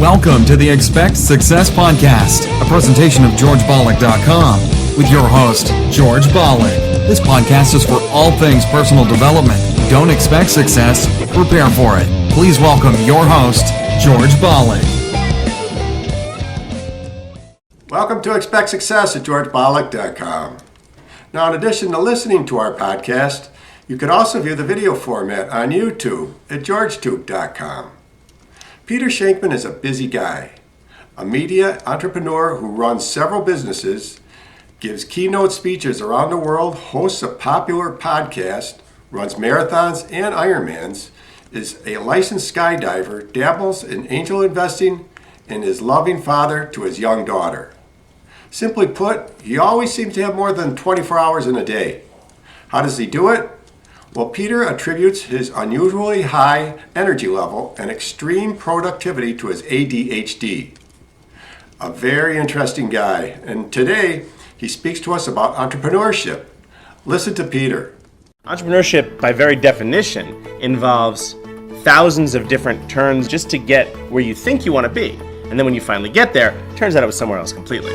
Welcome to the Expect Success Podcast, a presentation of GeorgeBollock.com with your host, George Bollock. This podcast is for all things personal development. Don't expect success, prepare for it. Please welcome your host, George Bollock. Welcome to Expect Success at GeorgeBollock.com. Now, in addition to listening to our podcast, you can also view the video format on YouTube at GeorgeTube.com. Peter Shankman is a busy guy, a media entrepreneur who runs several businesses, gives keynote speeches around the world, hosts a popular podcast, runs marathons and Ironmans, is a licensed skydiver, dabbles in angel investing, and is loving father to his young daughter. Simply put, he always seems to have more than 24 hours in a day. How does he do it? Well, Peter attributes his unusually high energy level and extreme productivity to his ADHD. A very interesting guy, and today he speaks to us about entrepreneurship. Listen to Peter. Entrepreneurship, by very definition, involves thousands of different turns just to get where you think you want to be. And then when you finally get there, it turns out it was somewhere else completely.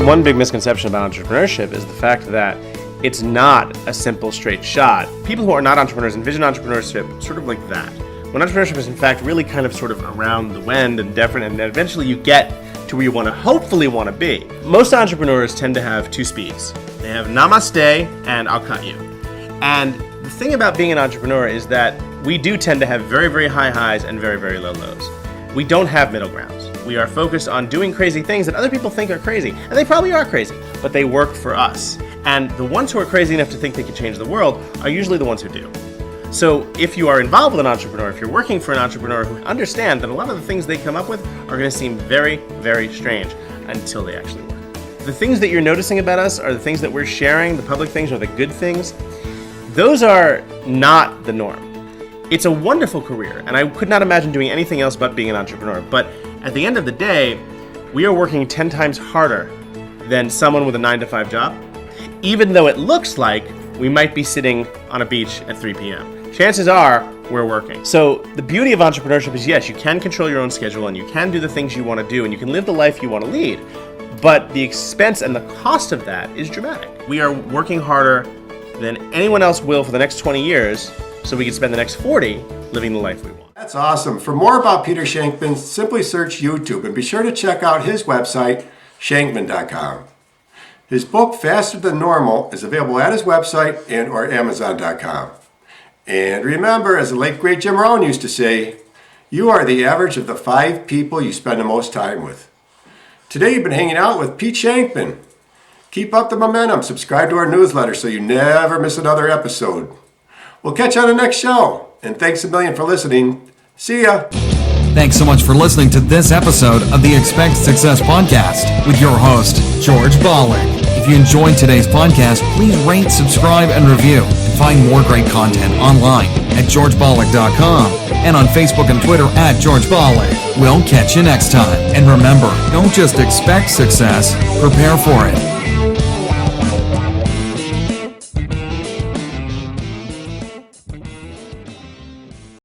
One big misconception about entrepreneurship is the fact that it's not a simple straight shot. People who are not entrepreneurs envision entrepreneurship sort of like that. When entrepreneurship is in fact really kind of sort of around the bend and different, and eventually you get to where you hopefully want to be. Most entrepreneurs tend to have two speeds. They have namaste and I'll cut you. And the thing about being an entrepreneur is that we do tend to have very, very high highs and very, very low lows. We don't have middle grounds. We are focused on doing crazy things that other people think are crazy. And they probably are crazy, but they work for us. And the ones who are crazy enough to think they can change the world are usually the ones who do. So if you are involved with an entrepreneur, if you're working for an entrepreneur who understand that a lot of the things they come up with are going to seem very, very strange until they actually work. The things that you're noticing about us are the things that we're sharing, the public things or the good things. Those are not the norm. It's a wonderful career, and I could not imagine doing anything else but being an entrepreneur. But at the end of the day, we are working 10 times harder than someone with a 9-to-5 job, even though it looks like we might be sitting on a beach at 3 p.m. Chances are we're working. So the beauty of entrepreneurship is, yes, you can control your own schedule and you can do the things you want to do and you can live the life you want to lead, but the expense and the cost of that is dramatic. We are working harder than anyone else will for the next 20 years so we can spend the next 40 living the life we want. That's awesome. For more about Peter Shankman, simply search YouTube and be sure to check out his website, Shankman.com. His book, Faster Than Normal, is available at his website and or Amazon.com. And remember, as the late great Jim Rohn used to say, you are the average of the 5 people you spend the most time with. Today you've been hanging out with Pete Shankman. Keep up the momentum. Subscribe to our newsletter so you never miss another episode. We'll catch you on the next show. And thanks a million for listening. See ya. Thanks so much for listening to this episode of the Expect Success Podcast with your host, George Bollock. If you enjoyed today's podcast, please rate, subscribe, and review. And find more great content online at GeorgeBollock.com and on Facebook and Twitter at George Bollock. We'll catch you next time. And remember, don't just expect success, prepare for it.